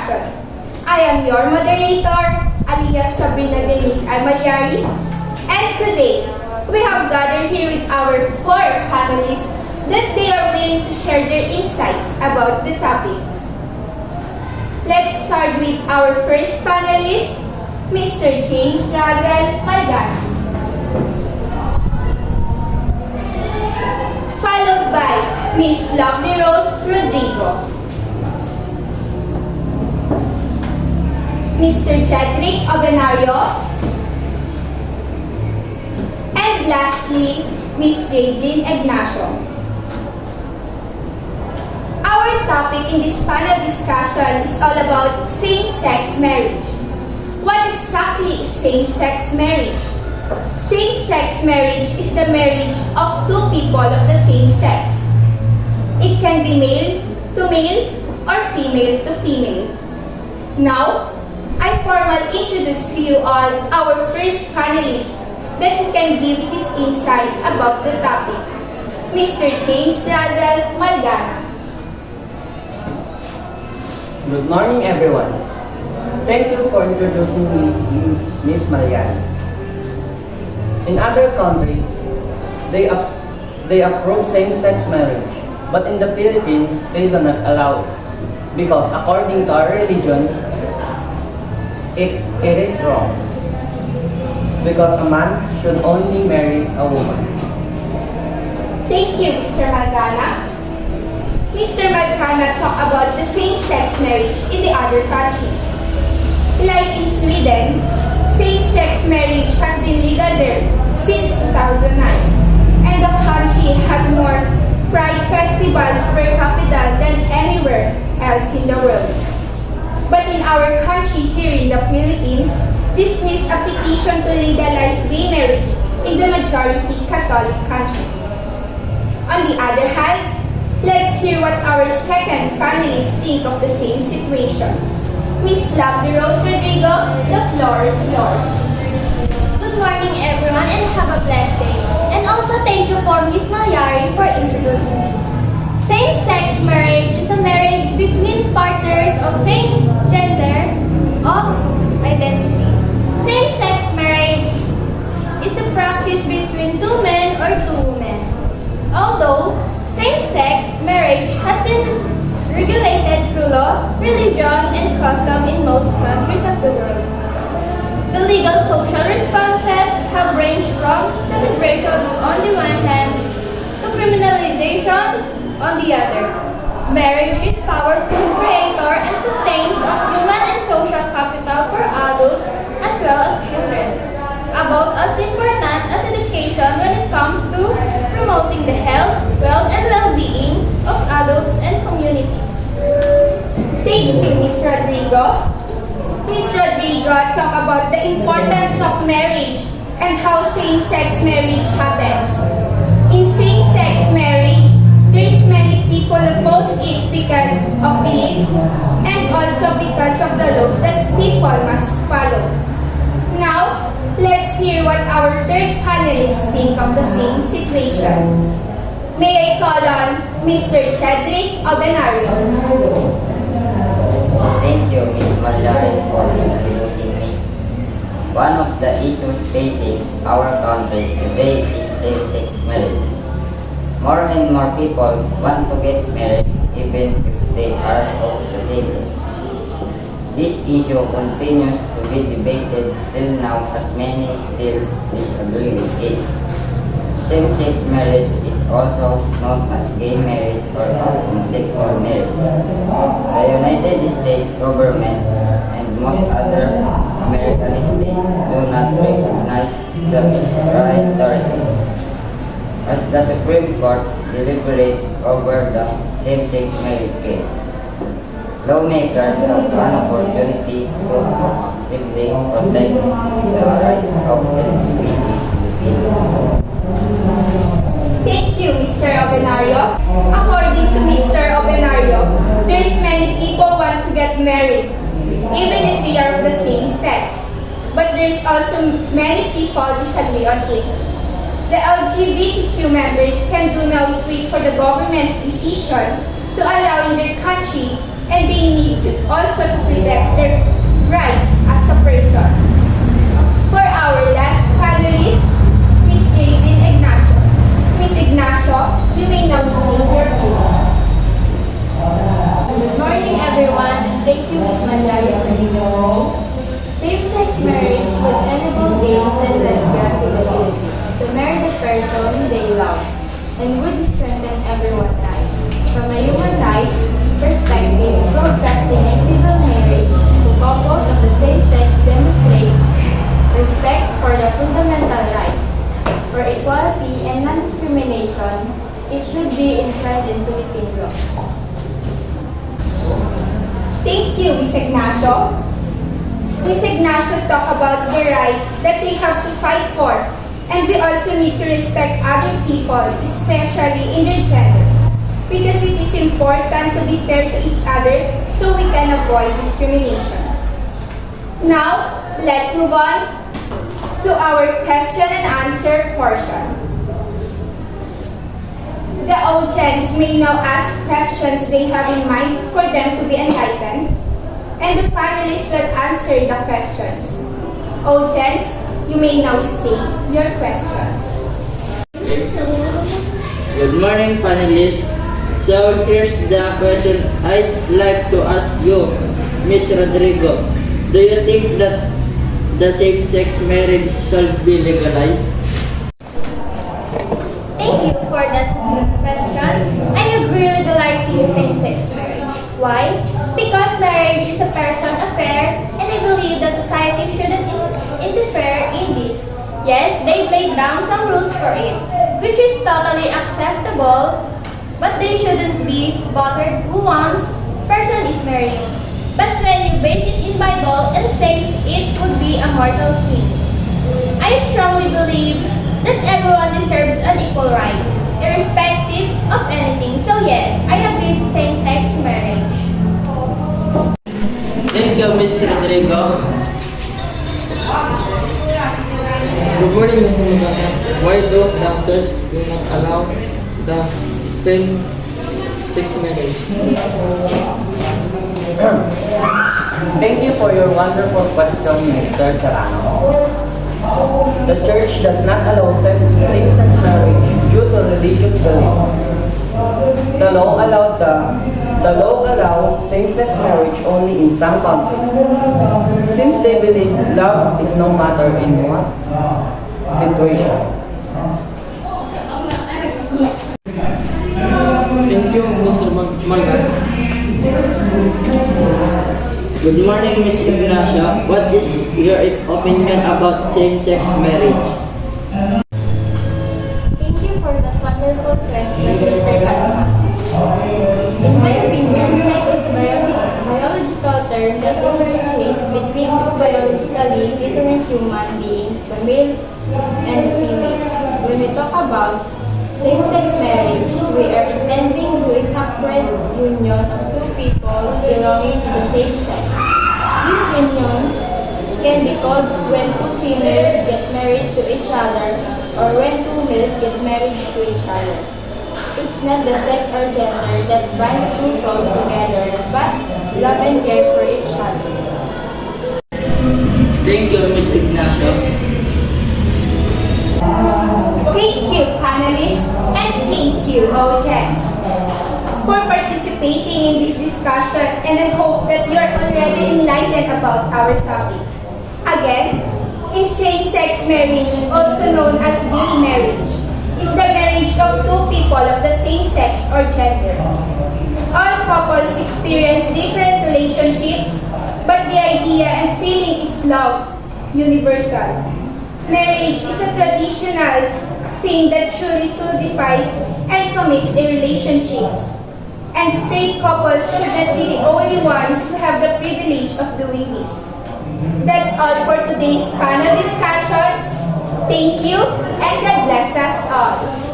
discussion. I am your moderator, alias Sabrina Denise Amalyari, and today we have gathered here with our four panelists that they are willing to share their insights about the topic. Let's start with our first panelist, Mr. James Razel Malgana. Followed by Miss Lovely Rose Rodrigo. Mr. Chadrick Obenario. And lastly, Miss Jaylin Ignacio. Our topic in this panel discussion is all about same-sex marriage. What exactly is same-sex marriage? Same-sex marriage is the marriage of two people of the same sex. It can be male to male or female to female. Now, I formally introduce to you all our first panelist that he can give his insight about the topic, Mr. James Razel Malgana. Good morning, everyone. Thank you for introducing me, Ms. Mariana. In other countries, they approve same-sex marriage, but in the Philippines, they do not allow it because according to our religion, it is wrong. Because a man should only marry a woman. Thank you, Mr. Malgana. Mr. Malgana talked about the same-sex marriage in the other country. Like in Sweden, same-sex marriage has been legal there since 2009, and the country has more pride festivals per capita than anywhere else in the world. But in our country here in the Philippines, this means a petition to legalize gay marriage in the majority Catholic country. On the other hand, let's hear what our second panelists think of the same situation. Miss Lovely Rose Rodrigo, the floor is yours. Good morning, everyone, and have a blessed day. And also thank you for Miss Malyari for introducing me. Same-sex marriage is a marriage between partners of same gender of identity. Same-sex marriage is the practice between two men or two women. Although same-sex marriage has been regulated through law, religion, and custom in most countries of the world. The legal social responses have ranged from celebration on the one hand to criminalization on the other. Marriage is powerful creator and sustains of human and social capital for adults as well as children. About as important as education when it comes to promoting the health, wealth, and well-being of adults and communities. Thank you, Ms. Rodrigo. Ms. Rodrigo talked about the importance of marriage and how same-sex marriage happens. In same-sex marriage, there is many people oppose it because of beliefs and also because of the laws that people must follow. Now, let's hear what our third panelists think of the same situation. May I call on Mr. Chadrick Obenario. Thank you, Ms. Malyari, for introducing me. One of the issues facing our country today is same-sex marriage. More and more people want to get married even if they are of the same sex. This issue continues to be debated till now as many still disagree with it. Same-sex marriage is also known as gay marriage or homosexual marriage. The United States government and most other American states do not recognize such right authority. As the Supreme Court deliberates over the same-sex marriage case, lawmakers have an opportunity to actively protect the rights of LGBT people. Thank you, Mr. Obenario. According to Mr. Obenario, there's many people want to get married, even if they are of the same sex. But there's also many people disagree on it. The LGBTQ members can do now is wait for the government's decision to allow in their country and they need to also to protect their rights as a person. For our last panelist, Miss Aileen Ignacio. Miss Ignacio, you may now state your views. Good morning, everyone, and thank you, Ms. Manjari, for giving me. Same-sex marriage would enable gays and lesbians in the Philippines to marry the person they love and would strengthen everyone's rights. From a human rights perspective, broadcasting a civil marriage to couples of the same sex demonstrates respect for the fundamental rights. For equality and non-discrimination, it should be enshrined in Philippine law. Thank you, Miss Ignacio. Miss Ignacio talked about the rights that they have to fight for, and we also need to respect other people, especially in their gender, because it is important to be fair to each other so we can avoid discrimination. Now, let's move on to our question and answer portion. The audience may now ask questions they have in mind for them to be enlightened, and the panelists will answer the questions. Audience, you may now state your questions. Good morning, panelists. So here's the question I'd like to ask you, Ms. Rodrigo. Do you think that the same-sex marriage should be legalized? Thank you for that question. I agree legalizing same-sex marriage. Why? Because marriage is a personal affair, and I believe that society shouldn't interfere in this. Yes, they laid down some rules for it, which is totally acceptable, but they shouldn't be bothered who one's person is marrying. But when you base it in Bible and says it would be a mortal sin, I strongly believe that everyone deserves an equal right, irrespective of anything. So yes, I agree to same-sex marriage. Thank you, Ms. Rodrigo. Good morning, Ms. Mugata. Why those doctors do not allow the same-sex marriage? Thank you for your wonderful question, Mr. Serrano. The church does not allow same-sex marriage due to religious beliefs. The law allows same-sex marriage only in some countries, since they believe love is no matter in what situation. Thank you, Mr. Malgat. Good morning, Ms. Ignacio. What is your opinion about same-sex marriage? Thank you for that wonderful question, Mr. Kalma. In my opinion, sex is a biological term that differentiates between two biologically different human beings, the male and the female. When we talk about same-sex marriage, we are intending to a separate union of two people belonging to the same sex. This union can be called when two females get married to each other or when two males get married to each other. It's not the sex or gender that binds two souls together, but love and care for each other. Thank you, Ms. Ignacio. Thank you, panelists, and thank you, audience, for participating in this discussion, and I hope that you are already enlightened about our topic. Again, in same-sex marriage, also known as gay marriage, is the marriage of two people of the same sex or gender. All couples experience different relationships, but the idea and feeling is love, universal. Marriage is a traditional thing that truly solidifies and commits a relationships. And straight couples should not be the only ones who have the privilege of doing this. That's all for today's panel discussion. Thank you, and God bless us all.